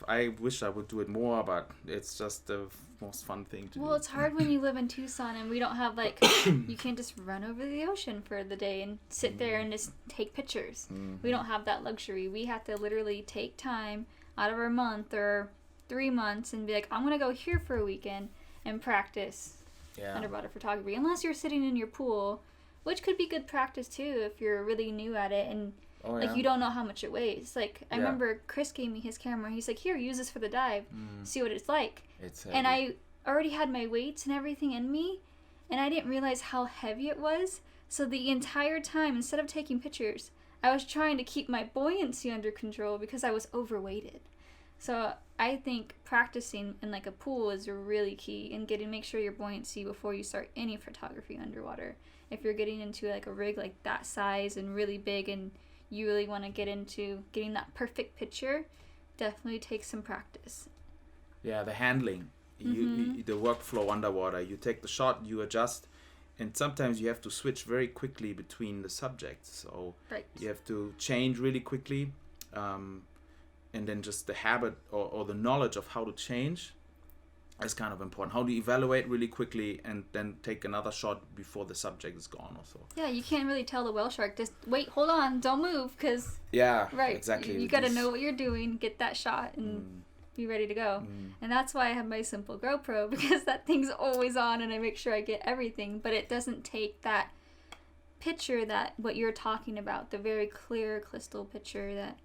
I wish I would do it more, but it's just the most fun thing to do. Well, it's hard when you live in Tucson and we don't have you can't just run over the ocean for the day and sit there and just take pictures. We don't have that luxury. We have to literally take time out of our month or 3 months and be like, I'm gonna go here for a weekend and practice underwater photography. Unless you're sitting in your pool, which could be good practice too if you're really new at it and you don't know how much it weighs. I remember Chris gave me his camera. He's like, here, use this for the dive. See what it's like. It's heavy. And I already had my weights and everything in me, and I didn't realize how heavy it was. So the entire time, instead of taking pictures, I was trying to keep my buoyancy under control because I was overweighted. So I think practicing in a pool is really key, and make sure your buoyancy before you start any photography underwater. If you're getting into a rig like that size and really big and you really want to get into getting that perfect picture, definitely take some practice. Yeah, the handling, the workflow underwater. You take the shot, you adjust, and sometimes you have to switch very quickly between the subjects. So you have to change really quickly, and then just the habit or the knowledge of how to change is kind of important. How to evaluate really quickly and then take another shot before the subject is gone or so. Yeah, you can't really tell the whale shark, just wait, hold on, don't move, because... Yeah, exactly. You got to know what you're doing, get that shot, and be ready to go. And that's why I have my simple GoPro, because that thing's always on and I make sure I get everything, but it doesn't take that picture what you're talking about, the very clear crystal picture that...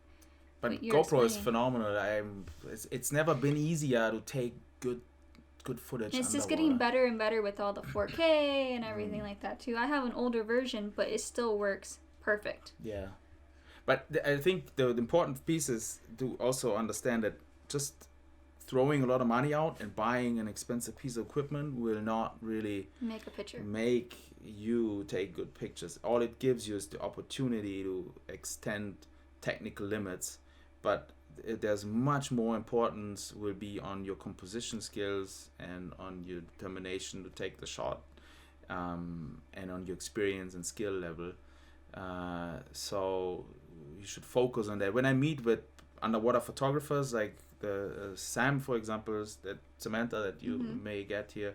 But GoPro is phenomenal. It's never been easier to take good footage. It's just getting better and better with all the 4K and everything like that too. I have an older version, but it still works perfect. Yeah, but I think the important piece is to also understand that just throwing a lot of money out and buying an expensive piece of equipment will not really make you take good pictures. All it gives you is the opportunity to extend technical limits, but there's much more importance will be on your composition skills and on your determination to take the shot, and on your experience and skill level. So you should focus on that. When I meet with underwater photographers like the Sam, for example, that Samantha that you may get here,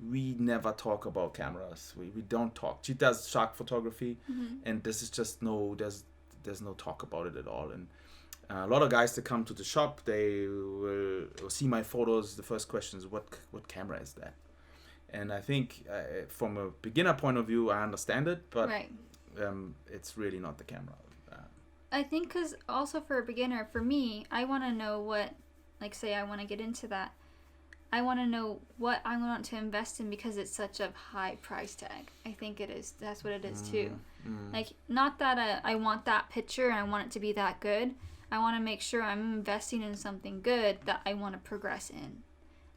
we never talk about cameras. We don't talk. She does shark photography, and this is just there's no talk about it at all. And a lot of guys that come to the shop, they will see my photos. The first question is, what camera is that? And I think from a beginner point of view, I understand it, but it's really not the camera. I think because also for a beginner, for me, I want to know what, like say I want to get into that, I want to know what I want to invest in because it's such a high price tag. I think it is. That's what it is too. Like, not that I want that picture and I want it to be that good. I want to make sure I'm investing in something good that I want to progress in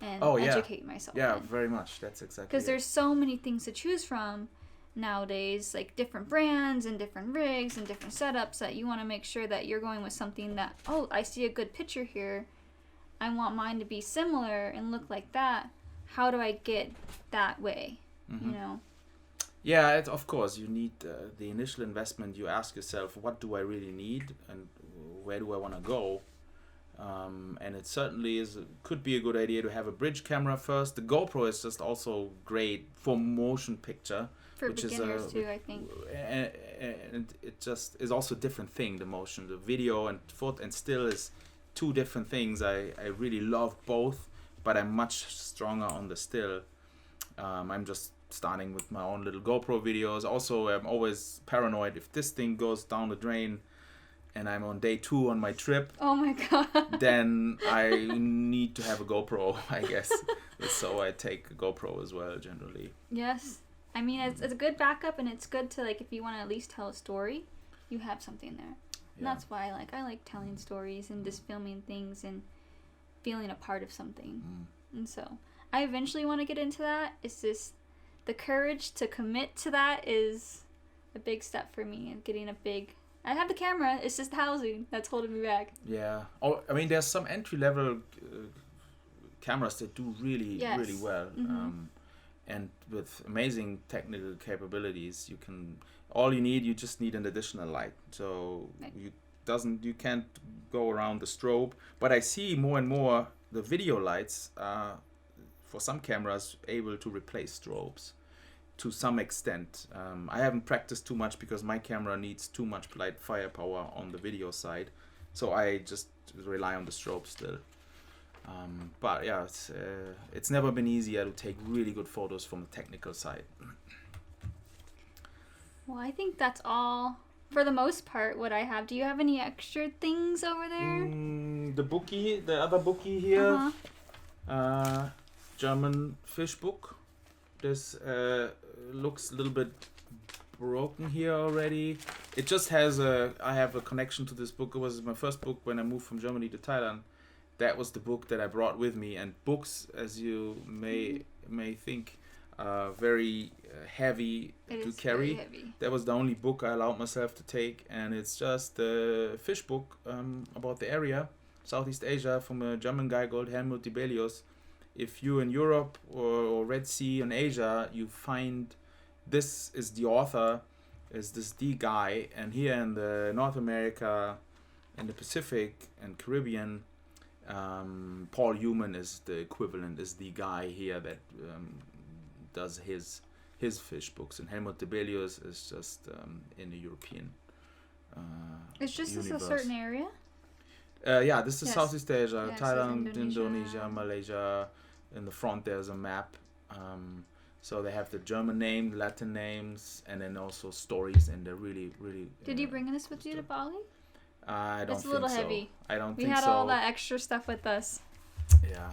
and educate myself in. Very much. That's exactly because there's so many things to choose from nowadays, like different brands and different rigs and different setups, that you want to make sure that you're going with something that, oh, I see a good picture here. I want mine to be similar and look like that. How do I get that way? You know? Yeah, of course, you need the initial investment. You ask yourself, what do I really need and where do I want to go? And it certainly could be a good idea to have a bridge camera first. The GoPro is just also great for motion picture. For beginners too, I think. And it just is also a different thing, the motion. The video and photo and still is two different things. I really love both, but I'm much stronger on the still. I'm just starting with my own little GoPro videos. Also, I'm always paranoid if this thing goes down the drain and I'm on day 2 on my trip. Oh my god. Then I need to have a GoPro, I guess. So I take a GoPro as well, generally. Yes. I mean, it's a good backup, and it's good to, like, if you want to at least tell a story, you have something there. And that's why I like telling stories and just filming things and feeling a part of something. And so I eventually want to get into that. It's just the courage to commit to that is a big step for me. And getting I have the camera. It's just the housing that's holding me back. Yeah. Oh, I mean, there's some entry level cameras that do really well. And with amazing technical capabilities, you just need an additional light. So you can't go around the strobe. But I see more and more the video lights are, for some cameras, able to replace strobes to some extent. I haven't practiced too much because my camera needs too much light firepower on the video side. So I just rely on the strobe still. But yeah, it's never been easier to take really good photos from the technical side. Well, I think that's all, for the most part, what I have. Do you have any extra things over there? The other bookie here, German fish book. This looks a little bit broken here already. It just has I have a connection to this book. It was my first book when I moved from Germany to Thailand. That was the book that I brought with me, and books, as you may think, are very heavy to carry. Very heavy. That was the only book I allowed myself to take, and it's just a fish book about the area, Southeast Asia, from a German guy called Helmut Dibelius. If you're in Europe or Red Sea and Asia, you find this is the author, is the guy, and here in the North America, in the Pacific and Caribbean, Paul Human is the equivalent, is the guy here that does his fish books, and Helmut Dibelius is just in the European It's just universe. a certain area? This is Southeast Asia, Yes, Thailand, Indonesia, Malaysia. In the front there's a map. So they have the German name, Latin names, and then also stories, and they're really, really... Did you bring this with you to Bali? I don't think so. It's a little heavy. I don't we think so. had all that extra stuff with us. Yeah.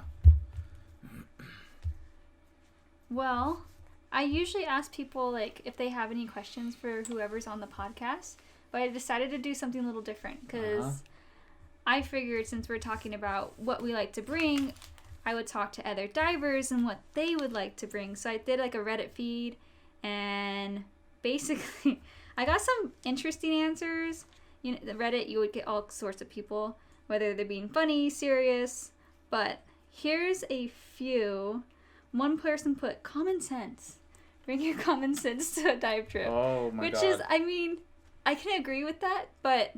Well, I usually ask people, like, if they have any questions for whoever's on the podcast, but I decided to do something a little different, because I figured since we're talking about what we like to bring, I would talk to other divers and what they would like to bring. So I did, like, a Reddit feed, and basically I got some interesting answers. You know, the Reddit, you would get all sorts of people, whether they're being funny, serious, but here's a few. One person put common sense. Bring your common sense to a dive trip. Oh my God. Which is, I mean, I can agree with that, but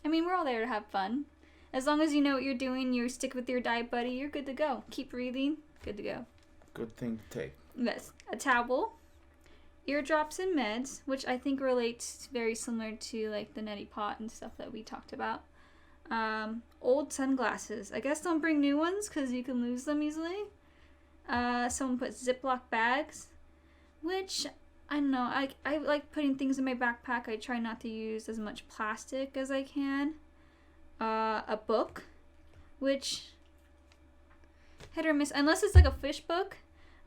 I mean, we're all there to have fun. As long as you know what you're doing, you stick with your dive buddy, you're good to go. Keep breathing, good to go. Good thing to take. Yes. A towel, eardrops and meds, which I think relates very similar to like the neti pot and stuff that we talked about. Old sunglasses. I guess don't bring new ones because you can lose them easily. Someone put Ziploc bags, which I don't know. I like putting things in my backpack. I try not to use as much plastic as I can. A book, which hit or miss. Unless it's like a fish book,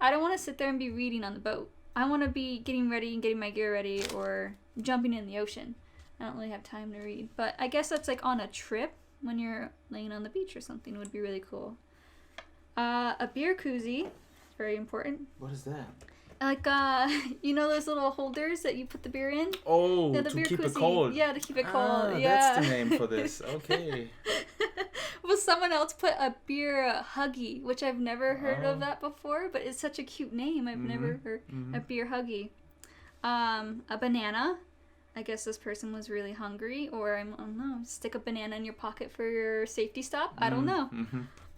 I don't want to sit there and be reading on the boat. I want to be getting ready and getting my gear ready or jumping in the ocean. I don't really have time to read. But I guess that's like on a trip when you're laying on the beach or something. It would be really cool. A beer koozie. Very important. What is that? Like, you know those little holders that you put the beer in? Oh, the to beer keep koozie. it cold. Yeah, to keep it cold. Yeah. That's the name for this. Okay. Well, someone else put a beer huggy, which I've never heard of that before, but it's such a cute name. I've never heard a beer huggy. A banana. I guess this person was really hungry, or I don't know, stick a banana in your pocket for your safety stop. I don't know.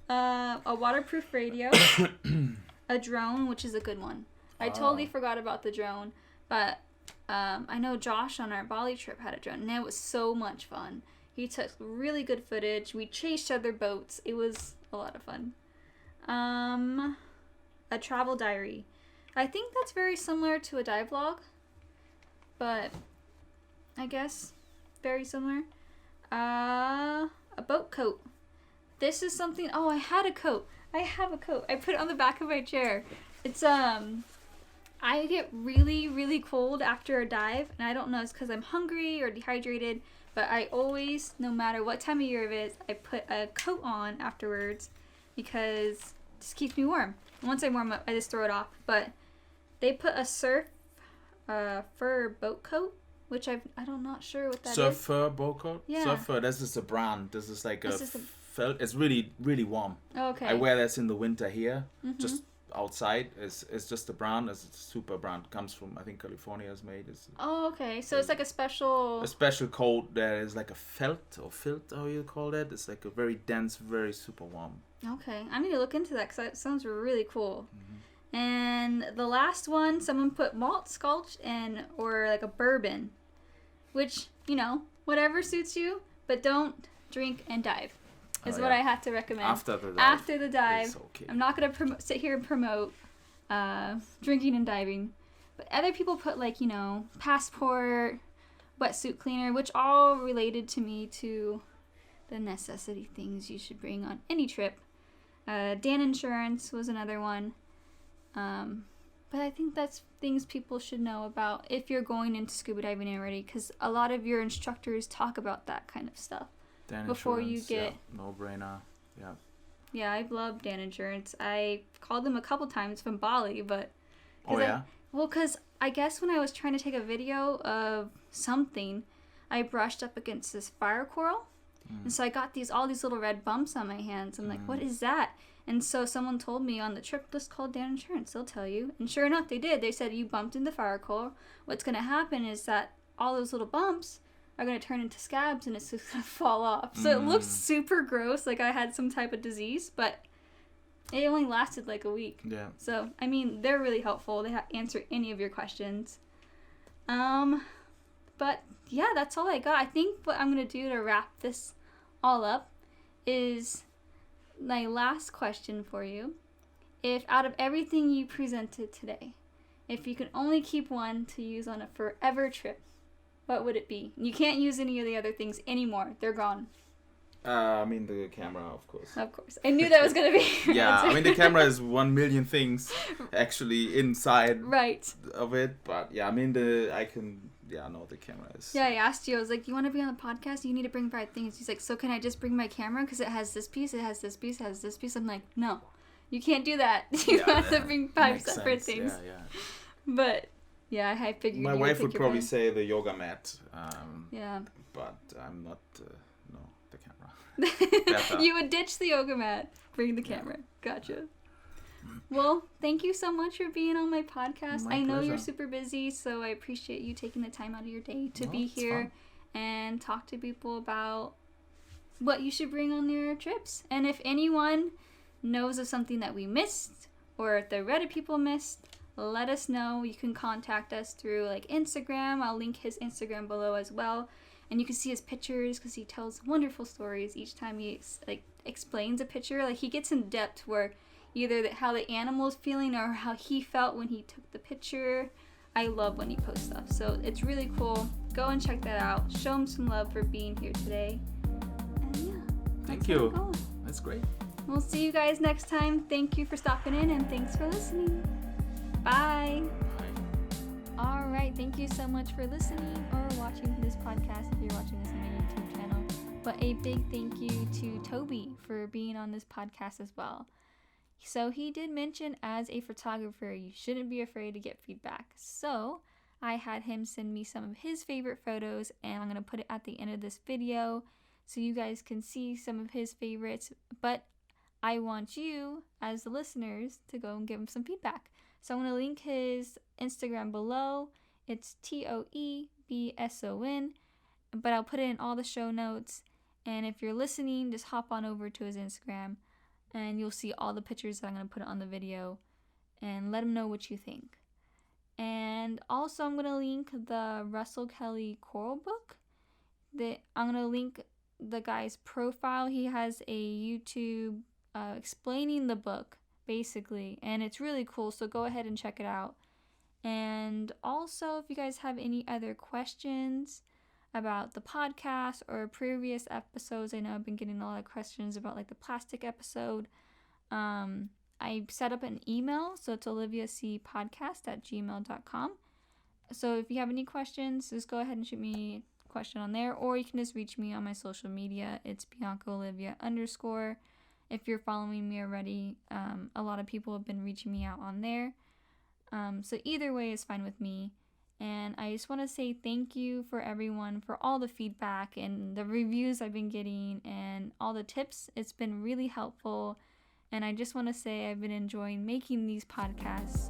A waterproof radio. A drone, which is a good one. I totally forgot about the drone, but I know Josh on our Bali trip had a drone, and it was so much fun. He took really good footage. We chased other boats. It was a lot of fun. A travel diary. I think that's very similar to a dive log, but I guess very similar. A boat coat. This is something. Oh, I had a coat. I have a coat. I put it on the back of my chair. It's I get really, really cold after a dive, and I don't know, it's because I'm hungry or dehydrated, but I always, no matter what time of year it is, I put a coat on afterwards because it just keeps me warm. And once I warm up, I just throw it off. But they put a surf fur boat coat, which I'm not sure what that is. Surf fur boat coat? Yeah. Surf fur, this is a brand. This is like This a is a- felt. It's really, really warm. Oh, okay. I wear this in the winter here, just outside. It's just a brand. It's a super brand. Comes from, I think, California is made. Oh, okay. So it's like a special coat that is like a felt or filt, how you call that. It's like a very dense, very super warm. Okay, I need to look into that because that sounds really cool. And the last one, someone put malt scotch and or like a bourbon, which, you know, whatever suits you, but don't drink and dive. Is what I have to recommend. After the dive. After the dive. It's okay. I'm not going to sit here and promote drinking and diving. But other people put like, you know, passport, wetsuit cleaner, which all related to me to the necessity things you should bring on any trip. Dan insurance was another one. But I think that's things people should know about if you're going into scuba diving already, because a lot of your instructors talk about that kind of stuff. Dan before you insurance, get no brainer. Yeah. Yeah, I love Dan Insurance. I called them a couple times from Bali, but because I guess when I was trying to take a video of something, I brushed up against this fire coral, and so I got all these little red bumps on my hands. I'm like, what is that? And so someone told me on the trip, just call Dan Insurance. They'll tell you. And sure enough, they did. They said, you bumped into fire coral. What's going to happen is that all those little bumps are going to turn into scabs and it's just going to fall off. So it looks super gross, like I had some type of disease, but it only lasted like a week. Yeah. So, I mean, they're really helpful. They answer any of your questions. But yeah, that's all I got. I think what I'm going to do to wrap this all up is my last question for you. If out of everything you presented today, if you could only keep one to use on a forever trip, what would it be? You can't use any of the other things anymore. They're gone. I mean the camera, of course. Of course. I knew that was going to be your Yeah, answer. I mean the camera is 1 million things actually inside right. of it. But yeah, I mean the camera is... Yeah, I asked you. I was like, you want to be on the podcast? You need to bring 5 things. He's like, so can I just bring my camera? Because it has this piece, it has this piece, it has this piece. I'm like, no. You can't do that. You have to bring 5 separate things. Yeah. But... yeah, I figured my wife would probably say the yoga mat. Yeah. But I'm not. No, the camera. You would ditch the yoga mat, bring the camera. Gotcha. Well, thank you so much for being on my podcast. My I know pleasure. you're super busy, so I appreciate you taking the time out of your day to be it's here and talk to people about what you should bring on your trips. And if anyone knows of something that we missed, or if the Reddit people missed, let us know. You can contact us through like Instagram. I'll link his Instagram below as well. And you can see his pictures because he tells wonderful stories each time he explains a picture. Like he gets in depth where either how the animal is feeling or how he felt when he took the picture. I love when he posts stuff. So it's really cool. Go and check that out. Show him some love for being here today. And yeah. Thank you. That's great. We'll see you guys next time. Thank you for stopping in and thanks for listening. Bye. All right. Thank you so much for listening or watching this podcast if you're watching this on my YouTube channel. But a big thank you to Toby for being on this podcast as well. So he did mention as a photographer, you shouldn't be afraid to get feedback. So I had him send me some of his favorite photos and I'm going to put it at the end of this video so you guys can see some of his favorites. But I want you, as the listeners, to go and give him some feedback. So I'm going to link his Instagram below. It's TOEBSON, but I'll put it in all the show notes. And if you're listening, just hop on over to his Instagram, and you'll see all the pictures that I'm going to put on the video, and let him know what you think. And also, I'm going to link the Russell Kelly Coral book. I'm going to link the guy's profile. He has a YouTube explaining the book, basically, and it's really cool, so go ahead and check it out. And also, if you guys have any other questions about the podcast or previous episodes, I know I've been getting a lot of questions about like the plastic episode. I set up an email, so it's OliviaSeaPodcast@gmail.com. So if you have any questions, just go ahead and shoot me a question on there, or you can just reach me on my social media. It's BiancaOlivia_. If you're following me already, a lot of people have been reaching me out on there. So either way is fine with me. And I just want to say thank you for everyone for all the feedback and the reviews I've been getting and all the tips. It's been really helpful. And I just want to say I've been enjoying making these podcasts.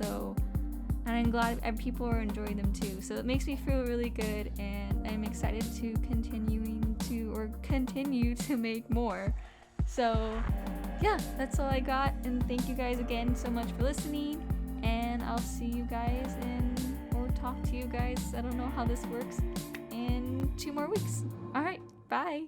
And I'm glad people are enjoying them too. So it makes me feel really good. And I'm excited to continue to make more. So yeah, that's all I got. And thank you guys again so much for listening. And I'll see you guys or talk to you guys, I don't know how this works, in 2 more weeks. All right, bye.